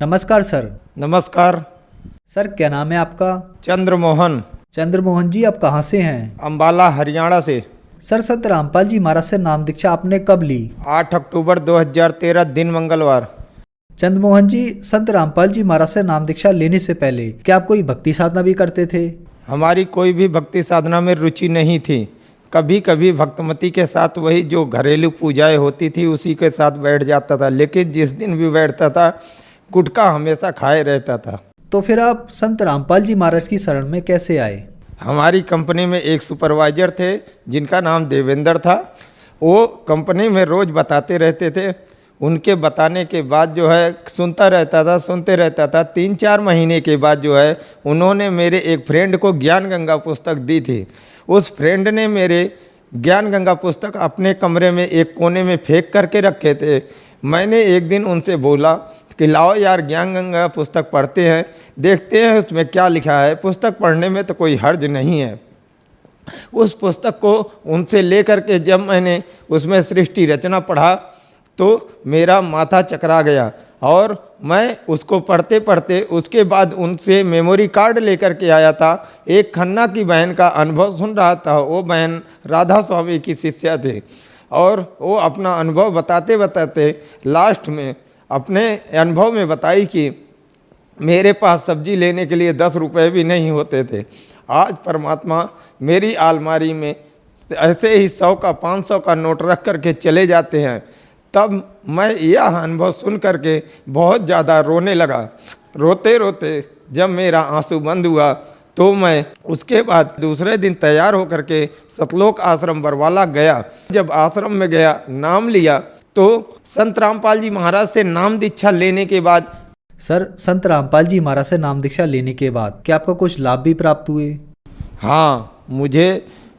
नमस्कार सर। नमस्कार। सर क्या नाम है आपका? चंद्रमोहन। चंद्रमोहन जी, आप कहाँ से हैं? अम्बाला हरियाणा से। सर संत रामपाल जी महाराज से नाम दीक्षा आपने कब ली? 8 अक्टूबर 2013 दिन मंगलवार। चंद्रमोहन जी, संत रामपाल जी महाराज से नाम दीक्षा लेने से पहले क्या आप कोई भक्ति साधना भी करते थे? हमारी कोई भी भक्ति साधना में रुचि नहीं थी। कभी कभी भक्तमती के साथ वही जो घरेलू पूजाएं होती थी उसी के साथ बैठ जाता था, लेकिन जिस दिन भी बैठता था गुटखा हमेशा खाए रहता था। तो फिर आप संत रामपाल जी महाराज की शरण में कैसे आए? हमारी कंपनी में एक सुपरवाइजर थे जिनका नाम देवेंद्र था। वो कंपनी में रोज़ बताते रहते थे। उनके बताने के बाद जो है सुनता रहता था, सुनते रहता था। 3-4 महीने के बाद जो है उन्होंने मेरे एक फ्रेंड को ज्ञान गंगा पुस्तक दी थी। उस फ्रेंड ने मेरे ज्ञान गंगा पुस्तक अपने कमरे में एक कोने में फेंक करके रखे थे। मैंने एक दिन उनसे बोला कि लाओ यार ज्ञान गंगा पुस्तक पढ़ते हैं, देखते हैं उसमें क्या लिखा है। पुस्तक पढ़ने में तो कोई हर्ज नहीं है। उस पुस्तक को उनसे लेकर के जब मैंने उसमें सृष्टि रचना पढ़ा तो मेरा माथा चकरा गया और मैं उसको पढ़ते पढ़ते उसके बाद उनसे मेमोरी कार्ड लेकर के आया था। एक खन्ना की बहन का अनुभव सुन रहा था। वो बहन राधा स्वामी की शिष्या थे और वो अपना अनुभव बताते बताते लास्ट में अपने अनुभव में बताई कि मेरे पास सब्जी लेने के लिए 10 रुपये भी नहीं होते थे। आज परमात्मा मेरी अलमारी में ऐसे ही 100 का 500 का नोट रख करके चले जाते हैं। तब मैं यह अनुभव सुन करके बहुत ज़्यादा रोने लगा। रोते रोते जब मेरा आंसू बंद हुआ तो मैं उसके बाद दूसरे दिन तैयार होकर के सतलोक आश्रम बरवाला गया। जब आश्रम में गया, नाम लिया तो संत रामपाल जी महाराज से नाम दीक्षा लेने के बाद। सर संत रामपाल जी महाराज से नाम दीक्षा लेने के बाद क्या आपको कुछ लाभ भी प्राप्त हुए? हाँ,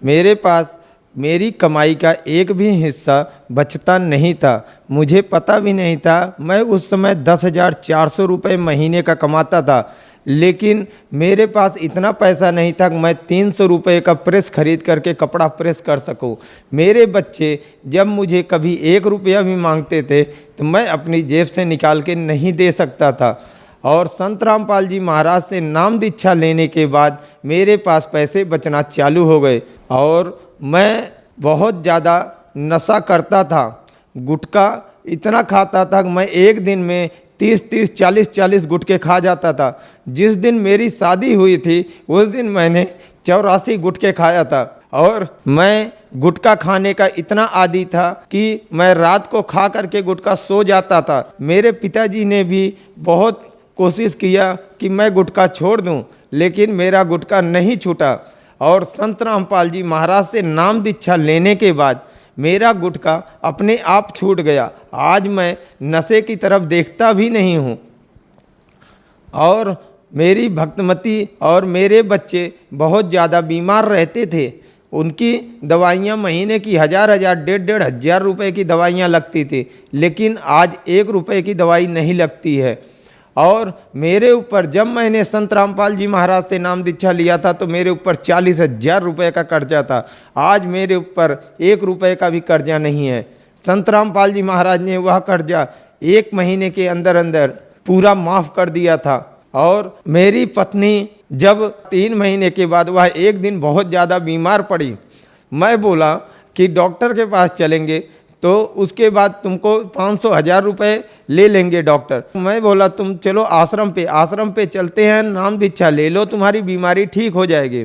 मेरे पास मेरी कमाई का एक भी हिस्सा बचता नहीं था। मुझे पता भी नहीं था। मैं उस समय 10,400 रुपये महीने का कमाता था, लेकिन मेरे पास इतना पैसा नहीं था कि मैं 300 रुपये का प्रेस खरीद करके कपड़ा प्रेस कर सकूं। मेरे बच्चे जब मुझे कभी 1 रुपया भी मांगते थे तो मैं अपनी जेब से निकाल के नहीं दे सकता था। और संत रामपाल जी महाराज से नाम दीक्षा लेने के बाद मेरे पास पैसे बचना चालू हो गए और मैं बहुत ज़्यादा नशा करता था। गुटखा इतना खाता था कि मैं एक दिन में 30-30, 40-40 गुटखे खा जाता था। जिस दिन मेरी शादी हुई थी उस दिन मैंने 84 गुटखे खाया था और मैं गुटखा खाने का इतना आदी था कि मैं रात को खा करके गुटखा सो जाता था। मेरे पिताजी ने भी बहुत कोशिश किया कि मैं गुटखा छोड़ दूं, लेकिन मेरा गुटखा नहीं छूटा। और संत रामपाल जी महाराज से नाम दीक्षा लेने के बाद मेरा गुटखा अपने आप छूट गया। आज मैं नशे की तरफ देखता भी नहीं हूँ। और मेरी भक्तमती और मेरे बच्चे बहुत ज़्यादा बीमार रहते थे। उनकी दवाइयाँ महीने की 1000-1000, 1,500 रुपये की दवाइयाँ लगती थी, लेकिन आज 1 रुपये की दवाई नहीं लगती है। और मेरे ऊपर जब मैंने संत रामपाल जी महाराज से नाम दीक्षा लिया था तो मेरे ऊपर 40,000 रुपये का कर्जा था। आज मेरे ऊपर 1 रुपये का भी कर्जा नहीं है। संत रामपाल जी महाराज ने वह कर्जा 1 महीने के अंदर अंदर पूरा माफ़ कर दिया था। और मेरी पत्नी जब 3 महीने के बाद वह एक दिन बहुत ज़्यादा बीमार पड़ी, मैं बोला कि डॉक्टर के पास चलेंगे तो उसके बाद तुमको 500-1000 रुपये ले लेंगे डॉक्टर। मैं बोला तुम चलो आश्रम पे चलते हैं, नाम दीक्षा ले लो, तुम्हारी बीमारी ठीक हो जाएगी।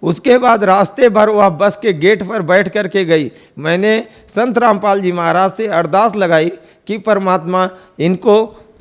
उसके बाद रास्ते भर वह बस के गेट पर बैठ कर के गई। मैंने संत रामपाल जी महाराज से अरदास लगाई कि परमात्मा इनको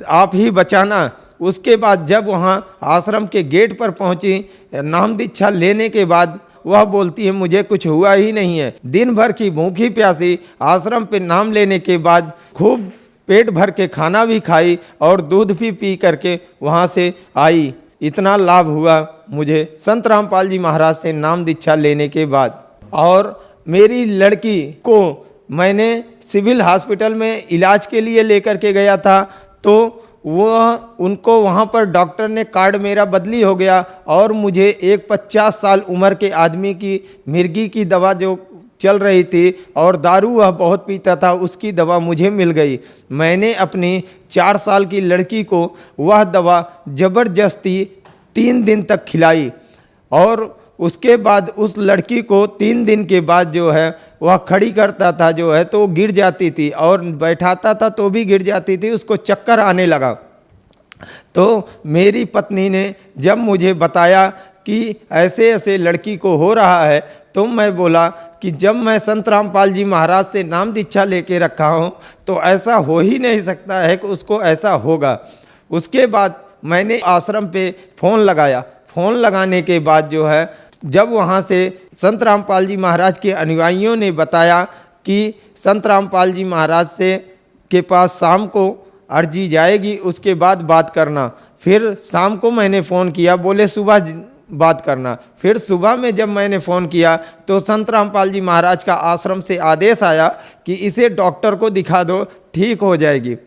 आप ही बचाना। उसके बाद जब वहाँ आश्रम के गेट पर पहुँची, नाम दीक्षा लेने के बाद वह बोलती है मुझे कुछ हुआ ही नहीं है। दिन भर की भूखी प्यासी आश्रम पे नाम लेने के बाद खूब पेट भर के खाना भी खाई और दूध भी पी करके वहाँ से आई। इतना लाभ हुआ मुझे संत रामपाल जी महाराज से नाम दीक्षा लेने के बाद। और मेरी लड़की को मैंने सिविल हॉस्पिटल में इलाज के लिए लेकर के गया था तो उनको वहाँ पर डॉक्टर ने कार्ड मेरा बदली हो गया और मुझे एक 50 साल उम्र के आदमी की मिर्गी की दवा जो चल रही थी और दारू वह बहुत पीता था, उसकी दवा मुझे मिल गई। मैंने अपनी 4 साल की लड़की को वह दवा ज़बरदस्ती 3 दिन तक खिलाई और उसके बाद उस लड़की को 3 दिन के बाद जो है वह खड़ी करता था जो है तो गिर जाती थी और बैठाता था तो भी गिर जाती थी, उसको चक्कर आने लगा। तो मेरी पत्नी ने जब मुझे बताया कि ऐसे ऐसे लड़की को हो रहा है, तो मैं बोला कि जब मैं संत रामपाल जी महाराज से नाम दीक्षा लेके रखा हूँ तो ऐसा हो ही नहीं सकता है कि उसको ऐसा होगा। उसके बाद मैंने आश्रम पे फ़ोन लगाया। फ़ोन लगाने के बाद जो है जब वहाँ से संत रामपाल जी महाराज के अनुयायियों ने बताया कि संत रामपाल जी महाराज से के पास शाम को अर्जी जाएगी, उसके बाद बात करना। फिर शाम को मैंने फ़ोन किया, बोले सुबह बात करना। फिर सुबह में जब मैंने फ़ोन किया तो संत रामपाल जी महाराज का आश्रम से आदेश आया कि इसे डॉक्टर को दिखा दो, ठीक हो जाएगी।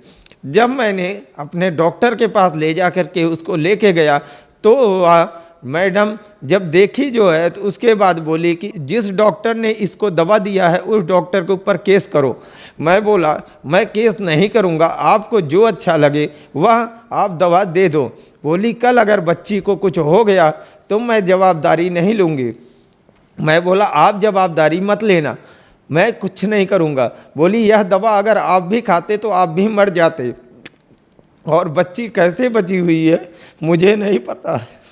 जब मैंने अपने डॉक्टर के पास ले जा कर के उसको लेके गया तो मैडम जब देखी जो है तो उसके बाद बोली कि जिस डॉक्टर ने इसको दवा दिया है उस डॉक्टर के ऊपर केस करो। मैं बोला मैं केस नहीं करूँगा, आपको जो अच्छा लगे वह आप दवा दे दो। बोली कल अगर बच्ची को कुछ हो गया तो मैं जवाबदारी नहीं लूँगी। मैं बोला आप जवाबदारी मत लेना, मैं कुछ नहीं करूँगा। बोली यह दवा अगर आप भी खाते तो आप भी मर जाते, और बच्ची कैसे बची हुई है मुझे नहीं पता है।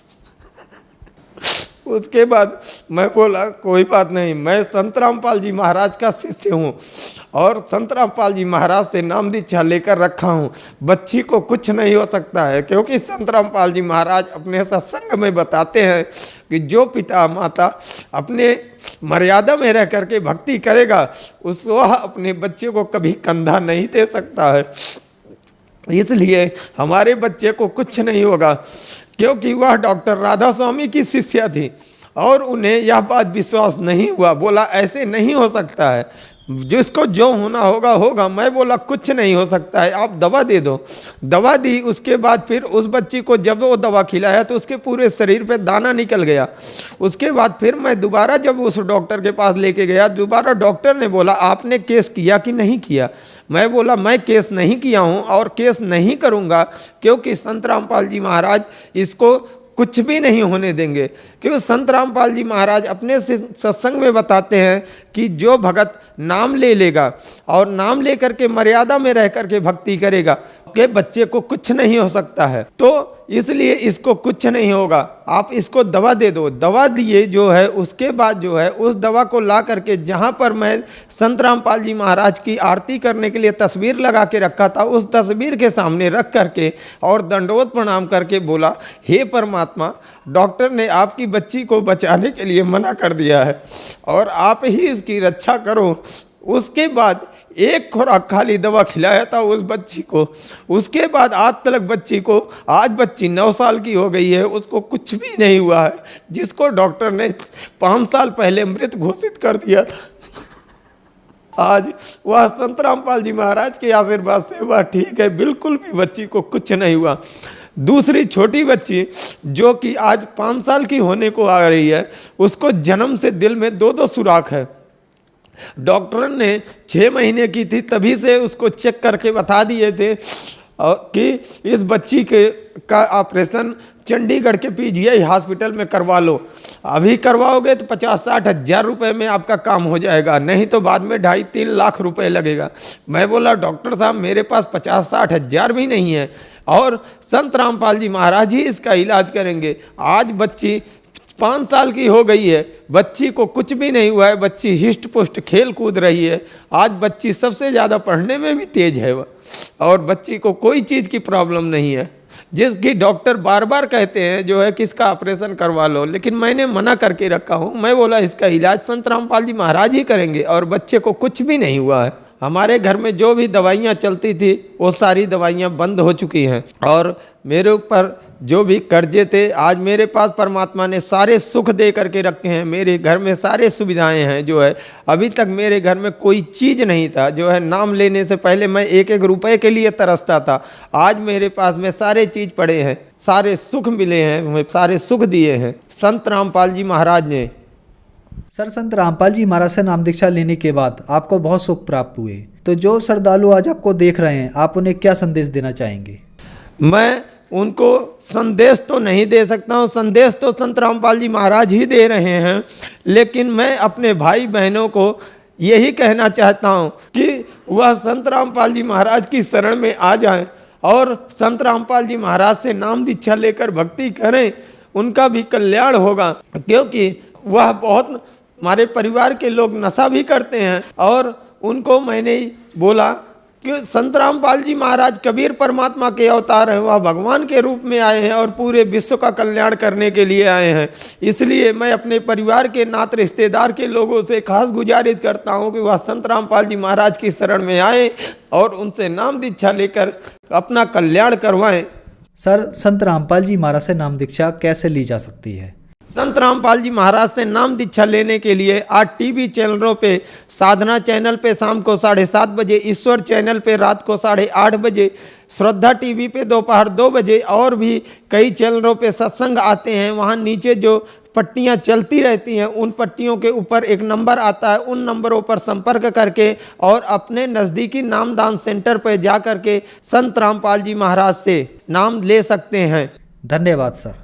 उसके बाद मैं बोला कोई बात नहीं, मैं संत रामपाल जी महाराज का शिष्य हूँ और संत रामपाल जी महाराज से नाम दीक्षा लेकर रखा हूँ, बच्ची को कुछ नहीं हो सकता है। क्योंकि संत रामपाल जी महाराज अपने सत्संग में बताते हैं कि जो पिता माता अपने मर्यादा में रह करके भक्ति करेगा उसको वह अपने बच्चे को कभी कंधा नहीं दे सकता है। इसलिए हमारे बच्चे को कुछ नहीं होगा, क्योंकि वह डॉक्टर राधा स्वामी की शिष्या थी और उन्हें यह बात विश्वास नहीं हुआ। बोला ऐसे नहीं हो सकता है, जिसको जो होना होगा होगा। मैं बोला कुछ नहीं हो सकता है, आप दवा दे दो। दवा दी। उसके बाद फिर उस बच्ची को जब वो दवा खिलाया तो उसके पूरे शरीर पे दाना निकल गया। उसके बाद फिर मैं दोबारा जब उस डॉक्टर के पास लेके गया, दोबारा डॉक्टर ने बोला आपने केस किया कि नहीं किया। मैं बोला मैं केस नहीं किया हूँ और केस नहीं करूँगा, क्योंकि संत रामपाल जी महाराज इसको कुछ भी नहीं होने देंगे। क्योंकि संत रामपाल जी महाराज अपने सत्संग में बताते हैं कि जो भगत नाम ले लेगा और नाम लेकर के मर्यादा में रह करके भक्ति करेगा के बच्चे को कुछ नहीं हो सकता है। तो इसलिए इसको कुछ नहीं होगा, आप इसको दवा दे दो। दवा दिए जो है, उसके बाद जो है उस दवा को ला करके जहाँ पर मैं संत रामपाल जी महाराज की आरती करने के लिए तस्वीर लगा के रखा था, उस तस्वीर के सामने रख करके और दंडवत प्रणाम करके बोला हे परमात्मा, डॉक्टर ने आपकी बच्ची को बचाने के लिए मना कर दिया है और आप ही इसकी रक्षा करो। उसके बाद एक खुराक खाली दवा खिलाया था उस बच्ची को। उसके बाद आज तक बच्ची को, आज बच्ची 9 साल की हो गई है, उसको कुछ भी नहीं हुआ है, जिसको डॉक्टर ने 5 साल पहले मृत घोषित कर दिया था। आज वह संत रामपाल जी महाराज के आशीर्वाद से वह ठीक है, बिल्कुल भी बच्ची को कुछ नहीं हुआ। दूसरी छोटी बच्ची जो कि आज 5 साल की होने को आ रही है, उसको जन्म से दिल में 2-2 सुराख है। डॉक्टर ने 6 महीने की थी तभी से उसको चेक करके बता दिए थे कि इस बच्ची का ऑपरेशन चंडीगढ़ के पीजीआई हॉस्पिटल में करवा लो। अभी करवाओगे तो 50-60 हज़ार रुपये में आपका काम हो जाएगा, नहीं तो बाद में 2.5-3 लाख रुपए लगेगा। मैं बोला डॉक्टर साहब मेरे पास 50-60 हज़ार भी नहीं है और संत रामपाल जी महाराज ही इसका इलाज करेंगे। आज बच्ची 5 साल की हो गई है, बच्ची को कुछ भी नहीं हुआ है, बच्ची हिष्ट पुष्ट खेल कूद रही है। आज बच्ची सबसे ज़्यादा पढ़ने में भी तेज है और बच्ची को कोई चीज़ की प्रॉब्लम नहीं है, जिसकी डॉक्टर बार बार कहते हैं जो है कि इसका ऑपरेशन करवा लो, लेकिन मैंने मना करके रखा हूँ। मैं बोला इसका इलाज संत रामपाल जी महाराज ही करेंगे और बच्चे को कुछ भी नहीं हुआ है। हमारे घर में जो भी दवाइयाँ चलती थी वो सारी दवाइयाँ बंद हो चुकी हैं और मेरे ऊपर जो भी कर्जे थे, आज मेरे पास परमात्मा ने सारे सुख दे करके रखे हैं। मेरे घर में सारे सुविधाएं हैं जो है, अभी तक मेरे घर में कोई चीज़ नहीं था जो है। नाम लेने से पहले मैं 1-1 रुपए के लिए तरसता था, आज मेरे पास में सारे चीज़ पड़े हैं, सारे सुख मिले हैं, हमें सारे सुख दिए हैं संत रामपाल जी महाराज ने। सर, संत रामपाल जी महाराज से नाम दीक्षा लेने के बाद आपको बहुत सुख प्राप्त हुए, तो जो श्रद्धालु आज आपको देख रहे हैं, आप उन्हें क्या संदेश देना चाहेंगे? मैं उनको संदेश तो नहीं दे सकता हूँ, संदेश तो संत रामपाल जी महाराज ही दे रहे हैं, लेकिन मैं अपने भाई बहनों को यही कहना चाहता हूँ कि वह संत रामपाल जी महाराज की शरण में आ जाएं और संत रामपाल जी महाराज से नाम दीक्षा लेकर भक्ति करें, उनका भी कल्याण होगा। क्योंकि वह बहुत, हमारे परिवार के लोग नशा भी करते हैं और उनको मैंने बोला कि संत रामपाल जी महाराज कबीर परमात्मा के अवतार हैं, वह भगवान के रूप में आए हैं और पूरे विश्व का कल्याण करने के लिए आए हैं। इसलिए मैं अपने परिवार के नात रिश्तेदार के लोगों से खास गुजारिश करता हूं कि वह संत रामपाल जी महाराज की शरण में आए और उनसे नाम दीक्षा लेकर अपना कल्याण करवाएं। सर, संत रामपाल जी महाराज से नाम दीक्षा कैसे ली जा सकती है? संत रामपाल जी महाराज से नाम दीक्षा लेने के लिए आज टीवी चैनलों पे, साधना चैनल पे शाम को 7:30 बजे, ईश्वर चैनल पे रात को 8:30 बजे, श्रद्धा टीवी पे दोपहर 2 बजे और भी कई चैनलों पे सत्संग आते हैं। वहाँ नीचे जो पट्टियाँ चलती रहती हैं, उन पट्टियों के ऊपर एक नंबर आता है, उन नंबरों पर संपर्क करके और अपने नज़दीकी नामदान सेंटर पर जा करके संत रामपाल जी महाराज से नाम ले सकते हैं। धन्यवाद सर।